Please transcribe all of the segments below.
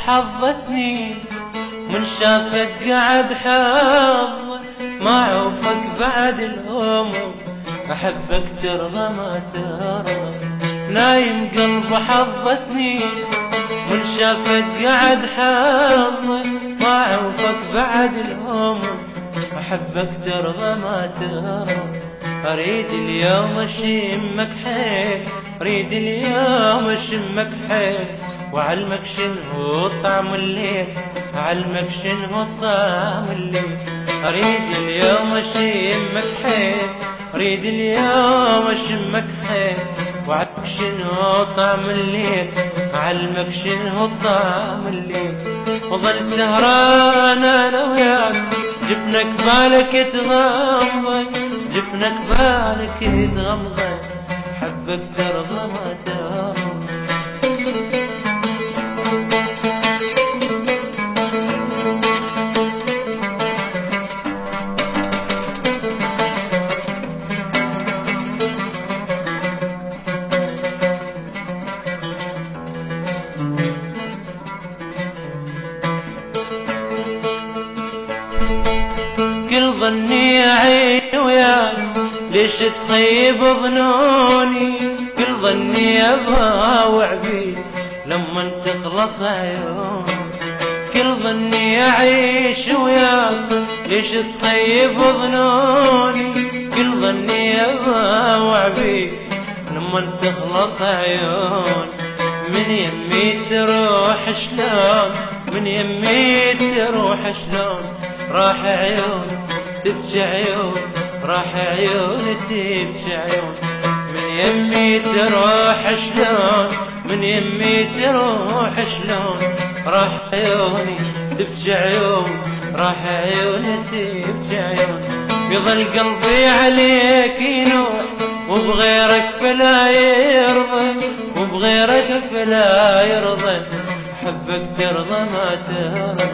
بحظ سنين، من شافك قعد حظ ما عوفك بعد الهموم، أحبك ترضى ما ترضى. نايم قلب حظ سنين، من شافك قعد حظ ما عوفك بعد الهموم، أحبك ترضى ما ترضى. أريد اليوم أشمك حيل، أريد اليوم أشمك حيل، وأعلمك شنو طعم الليل، أعلمك شنو طعم الليل. أريد اليوم أشمك حيل، أريد اليوم أشمك حيل، وأعلمك شنو طعم الليل، أعلمك شنو طعم الليل. وظل سهران أنا وياك، جفنك بالك تغمض، جفنك بالك تغمض، حبك ترضى ما ترضى. كل ظني أعين وياك، ليش تخيب ظنوني؟ كل ظني أباوع بيك لما تخلص عيوني. كل ظني أعيش وياك، ليش تخيب ظنوني؟ كل ظني أباوع بيك لما تخلص عيوني. من يمي تروح شلون، من يمي تروح شلون، راح عيون تبكي عيون، راح عيون تبكي عيون. من يمي تروح شلون، من يمي تروح شلون، راح عيوني تبكي عيون، راح عيون تبكي عيون. يظل قلبي عليك ينوح، وبغيرك فلا يرضى، وبغيرك فلا يرضى، حبك ترضى ما ترضى.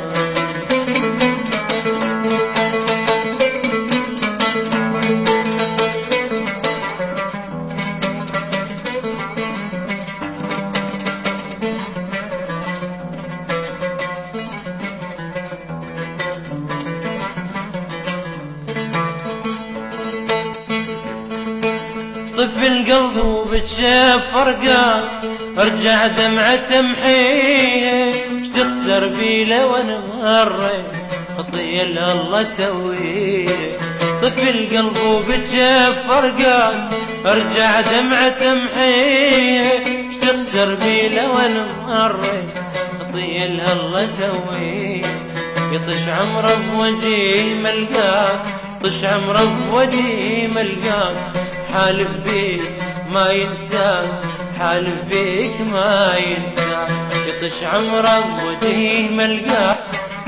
طفي القلب وبتشاف فرقان، ارجع دمعة محيه، اش تخسر بي لو انا مريت، خطية الله سويه. طفي القلب وبتشاف فرقان، ارجع دمعة محيه، اش تخسر بي لو انا مريت، خطية الله سويه. يطش عمره بوجهي ملقاك، طش عمره بوجهي ملقاك، حالف بيك ما ينساك، حالف بيك ما ينساك. يطش عمره بوجهي ملقاك،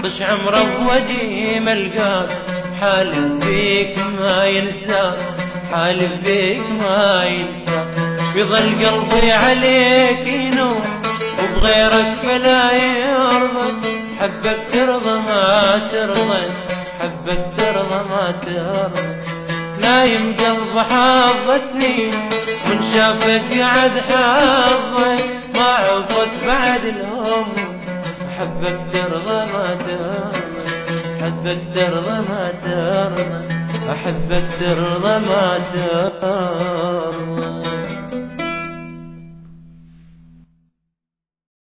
طش عمره بوجهي ملقاك، حالف بيك ما ينساك، حالف بيك ما ينساك. يظل قلبي عليك ينوح، وبغيرك فلا يرضى، حبك ترضى ما ترضى، حبك ترضى ما ترضى. نايم قلب حظ سنين، من شافك قعد حظ ما عوفك بعد الهموم، حبك ترضى ما ترضى، حبك ترضى ما ترضى، أحبك ترضى ما ترضى.